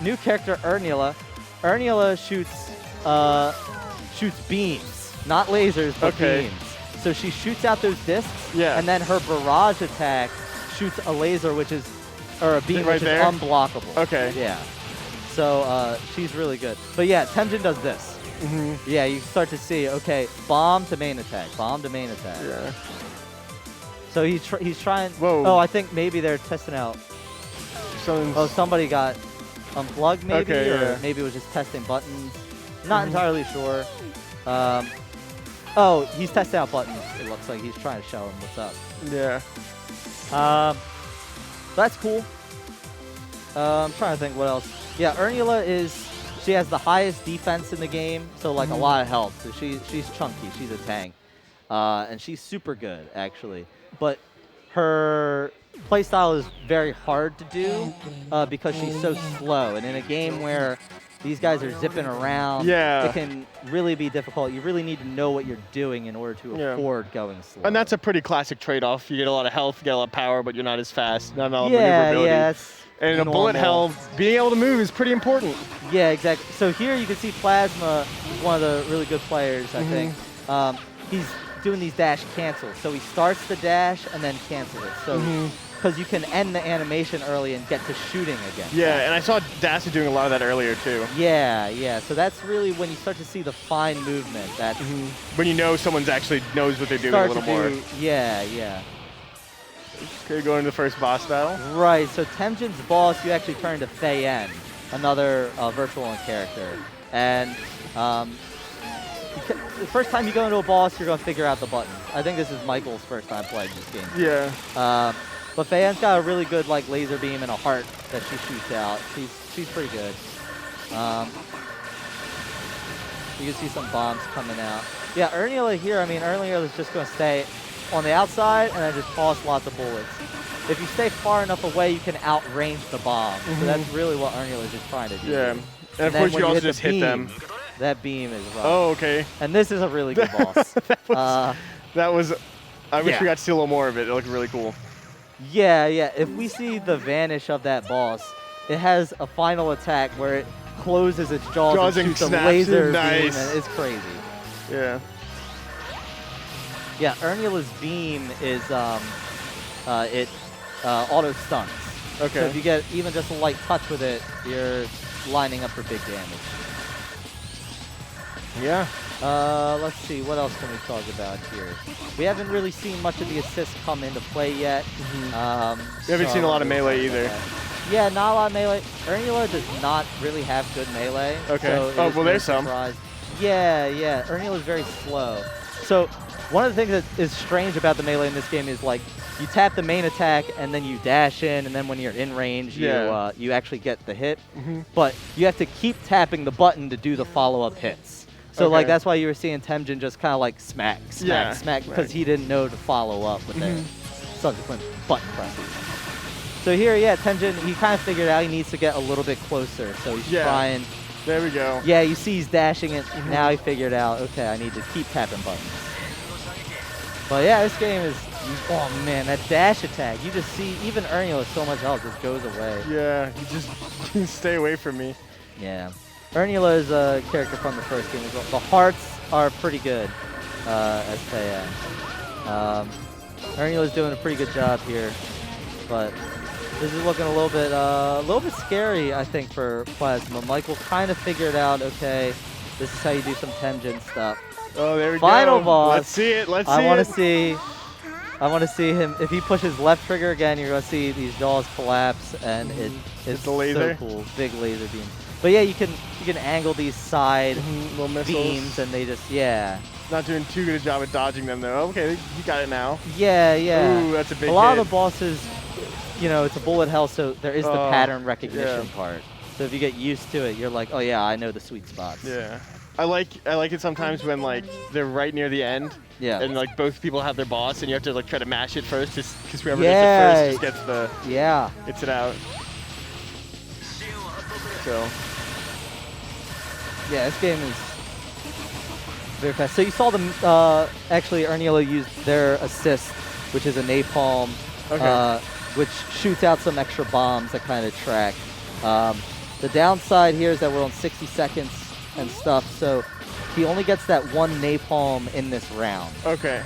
new character Ernula. Ernula shoots beams, not lasers, but beams. So she shoots out those discs, and then her barrage attack shoots a laser, which is, or a beam, which is unblockable. Okay. Yeah. So she's really good. But yeah, Temjin does this. Yeah, you start to see, okay, bomb to main attack, bomb to main attack. Yeah. So he's trying. Whoa. Oh, I think maybe they're testing out. Somebody got unplugged, maybe, or maybe it was just testing buttons. Not entirely sure. Oh, he's testing out buttons. It looks like he's trying to show him what's up. Yeah. That's cool. I'm trying to think what else. Yeah, Ernula she has the highest defense in the game, so like a lot of health. So she's chunky. She's a tank, and she's super good actually. But her playstyle is very hard to do because she's so slow. And in a game where these guys are zipping around, it can really be difficult. You really need to know what you're doing in order to afford going slow. And that's a pretty classic trade-off. You get a lot of health, you get a lot of power, but you're not as fast. Not a lot of maneuverability. Yeah, and in a bullet hell, being able to move is pretty important. Yeah, exactly. So here you can see Plasma is one of the really good players, I think. He's doing these dash cancels. So he starts the dash and then cancels it. So because you can end the animation early and get to shooting again. Yeah, and I saw Dasa doing a lot of that earlier too. Yeah. So that's really when you start to see the fine movement. That's when you know someone's actually knows what they're doing a little more. Yeah. Okay, going to the first boss battle. Right, so Temjin's boss, you actually turn to Fei-En, another virtual character. And the first time you go into a boss, you're going to figure out the buttons. I think this is Michael's first time playing this game. Yeah. But Fei-En's got a really good like laser beam and a heart that she shoots out. She's pretty good. You can see some bombs coming out. Yeah, Ernula here, I mean, Ernula is just going to stay on the outside and then just toss lots of bullets. If you stay far enough away, you can outrange the bomb. So that's really what Ernula is just trying to do. Yeah. And of course you also just hit them. That beam is rough. Oh, okay. And this is a really good boss. that was I wish we got to see a little more of it. It looked really cool. Yeah. If we see the vanish of that boss, it has a final attack where it closes its jaws and shoots a laser beam, and it's crazy. Yeah. Yeah, Ernula's beam is it auto stuns. Okay. So if you get even just a light touch with it, you're lining up for big damage. Yeah. Let's see, what else can we talk about here? We haven't really seen much of the assists come into play yet. We haven't seen a lot of melee either. Yeah, not a lot of melee. Ernula does not really have good melee. Okay. So well, there's some. Yeah. Ernula is very slow. So one of the things that is strange about the melee in this game is like you tap the main attack and then you dash in, and then when you're in range, you actually get the hit. But you have to keep tapping the button to do the follow-up hits. So like that's why you were seeing Temjin just kind of like smack, because he didn't know to follow up with the subsequent button presses. So here, Temjin, he kind of figured out he needs to get a little bit closer. So he's trying. There we go. Yeah, you see he's dashing it. Now he figured out, okay, I need to keep tapping buttons. But yeah, this game is, oh man, that dash attack. You just see, even Ernula, so much health just goes away. Yeah, you just stay away from me. Yeah. Ernula is a character from the first game as well. The hearts are pretty good as Fei-En. Ernula's doing a pretty good job here, but this is looking a little bit scary, I think, for Plasma. Michael kind of figured out, okay, this is how you do some Temjin stuff. Oh, there we go. Final boss. Let's see it. I want to see him. If he pushes left trigger again, you're going to see these jaws collapse, and it's the laser. So cool. Big laser beam. But yeah, you can angle these side little missiles. beams, and they just Not doing too good a job at dodging them though. Okay, you got it now. Yeah. Ooh, that's a big hit. A lot of the bosses, it's a bullet hell, so there is the pattern recognition part. So if you get used to it, you're like, oh yeah, I know the sweet spots. Yeah. I like it sometimes when like they're right near the end. Yeah. And like both people have their boss, and you have to like try to mash it first, just because whoever does it first just gets the gets it out. So. Yeah, this game is very fast. So you saw them, actually Ernula used their assist, which is a napalm, which shoots out some extra bombs that kind of track. The downside here is that we're on 60 seconds and stuff, so he only gets that one napalm in this round. Okay.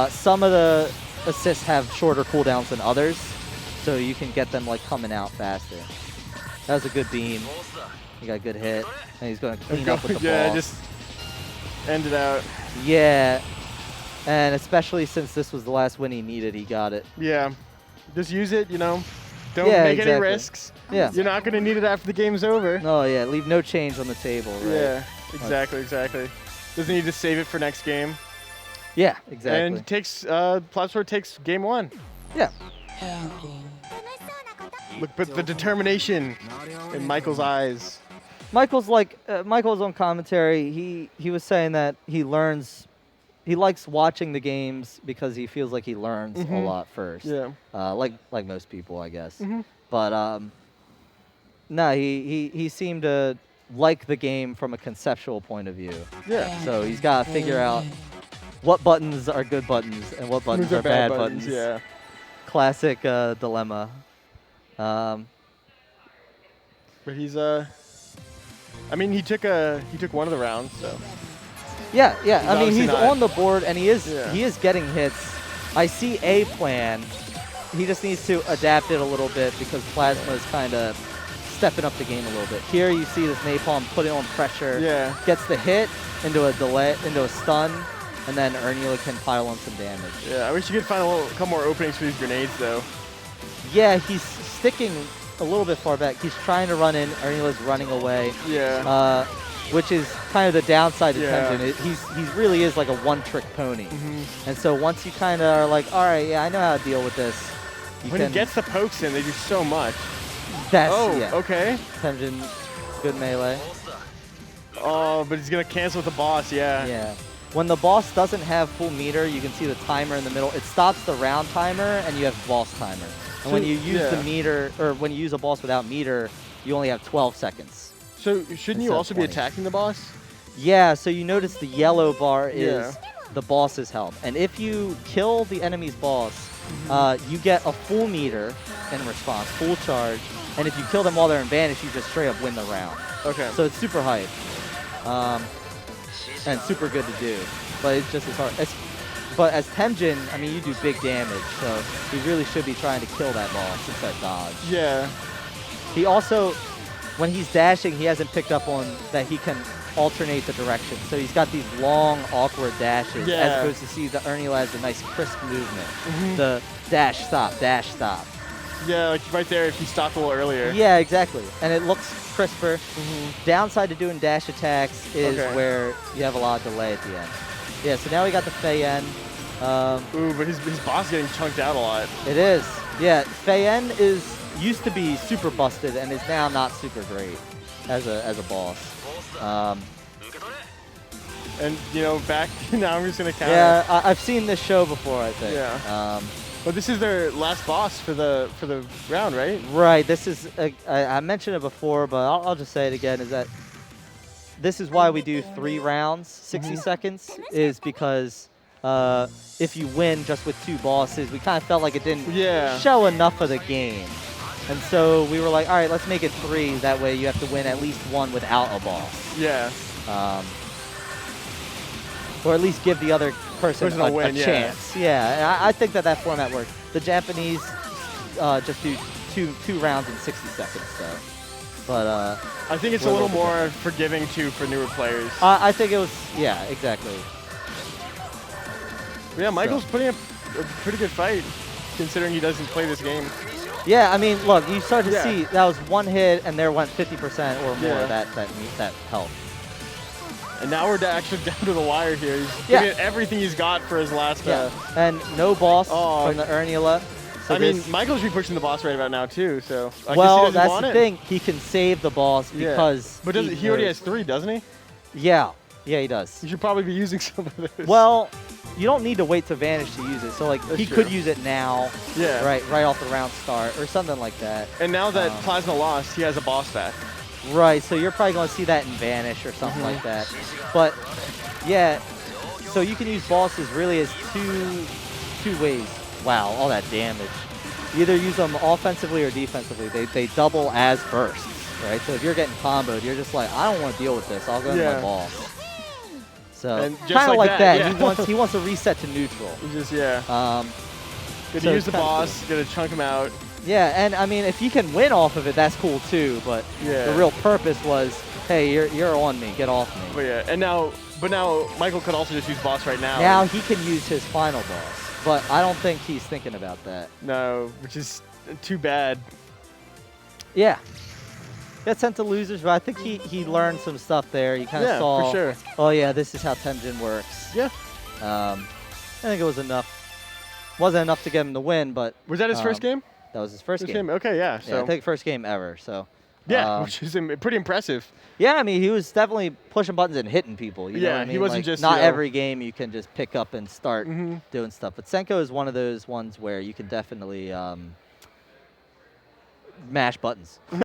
Some of the assists have shorter cooldowns than others, so you can get them like coming out faster. That was a good beam. He got a good hit, and he's going to clean up with the yeah, ball. just end it out. Yeah, and especially since this was the last win he needed, he got it. Yeah, just use it, you know. Don't Yeah, make exactly. any risks. Yeah. You're not going to need it after the game's over. No, yeah, leave no change on the table, right? Yeah, exactly, exactly. Doesn't need to save it for next game. Yeah, exactly. And takes plasmasword takes game 1. Yeah. Look, but the determination in Michael's eyes. Michael's like Michael's on commentary. He was saying that he likes watching the games because he feels like he learns a lot first. Yeah. Like most people, I guess. But no, he seemed to like the game from a conceptual point of view. Yeah. So he's got to figure out what buttons are good buttons and what buttons are bad buttons. Yeah. Classic dilemma. But he's I mean, he took one of the rounds, so. Yeah. I mean, he's not on the board and he is getting hits. I see a plan. He just needs to adapt it a little bit because Plasma is kind of stepping up the game a little bit. Here you see this napalm putting on pressure. Yeah. Gets the hit into a delay, into a stun, and then Ernula can pile on some damage. Yeah, I wish you could find a couple more openings for these grenades, though. Yeah, he's sticking a little bit far back. He's trying to run in. Ernula's running away. Yeah. Which is kind of the downside to Temjin. He really is like a one-trick pony. And so once you kind of are like, all right, yeah, I know how to deal with this. When he gets the pokes in, they do so much. Okay. Temjin, good melee. Oh, but he's going to cancel with the boss, yeah. Yeah. When the boss doesn't have full meter, you can see the timer in the middle. It stops the round timer, and you have boss timer. And when you use the meter, or when you use a boss without meter, you only have 12 seconds. So shouldn't you also be attacking the boss? Yeah, so you notice the yellow bar is the boss's health. And if you kill the enemy's boss, you get a full meter in response, full charge. And if you kill them while they're in vanish, you just straight up win the round. Okay. So it's super hype. And super good to do. But it's just as hard. But as Temjin, I mean, you do big damage. So he really should be trying to kill that boss instead of dodge. Yeah. He also, when he's dashing, he hasn't picked up on that he can alternate the direction. So he's got these long, awkward dashes, as opposed to see the Ernula has a nice crisp movement. The dash, stop, dash, stop. Yeah, like right there if you stopped a little earlier. Yeah, exactly. And it looks crisper. Downside to doing dash attacks is where you have a lot of delay at the end. Yeah, so now we got the Fei-En. Ooh, but his boss is getting chunked out a lot. It is. Yeah, Fei-En used to be super busted and is now not super great as a boss. And you know, back now I'm just gonna counter. Yeah, I've seen this show before, I think. Yeah. But this is their last boss for the round, right? Right. This is I mentioned it before, but I'll just say it again. Is that this is why we do 3 rounds, 60 seconds, is because if you win just with 2 bosses, we kind of felt like it didn't show enough of the game. And so we were like, all right, let's make it 3. That way you have to win at least 1 without a boss. Yeah. Or at least give the other person a chance. Yeah, I think that format works. The Japanese just do two rounds in 60 seconds, so. But I think it's a little more forgiving too for newer players. I think it was, yeah, exactly. Yeah, Michael's putting up a pretty good fight, considering he doesn't play this game. Yeah, I mean, look, you start to see that was 1 hit, and there went 50% or more of that health. And now we're actually down to the wire here. He's giving it everything he's got for his last. And no boss from the Ernula. So I mean, Michael's be pushing the boss right about now too. So well, that's the thing. He can save the boss because. But he already has 3, doesn't he? Yeah, he does. You should probably be using some of those. Well, you don't need to wait to vanish to use it. So like he could use it now. Yeah. Right off the round start or something like that. And now that Plasma lost, he has a boss back. Right, so you're probably going to see that in Vanish or something like that. But, yeah, so you can use bosses really as two ways. Wow, all that damage. You either use them offensively or defensively. They double as bursts. right? So if you're getting comboed, you're just like, I don't want to deal with this. I'll go into my boss. So kind of like that. Yeah. He wants a reset to neutral. Just gonna so use the boss. Cool. Gonna chunk him out. Yeah, and I mean, if he can win off of it, that's cool too. But the real purpose was, hey, you're on me. Get off me. But yeah, and now Michael could also just use boss right now. Now he can use his final boss, but I don't think he's thinking about that. No, which is too bad. Yeah. Got sent to losers, but I think he learned some stuff there. He kind of saw, for sure. Oh yeah, this is how Temjin works. Yeah. I think it was enough. Wasn't enough to get him to win, but was that his first game? That was his first game. Okay, yeah. So I think first game ever. So yeah, which is pretty impressive. Yeah, I mean, he was definitely pushing buttons and hitting people. You know what I mean? He wasn't just not every game you can just pick up and start doing stuff. But Senko is one of those ones where you can definitely mash buttons.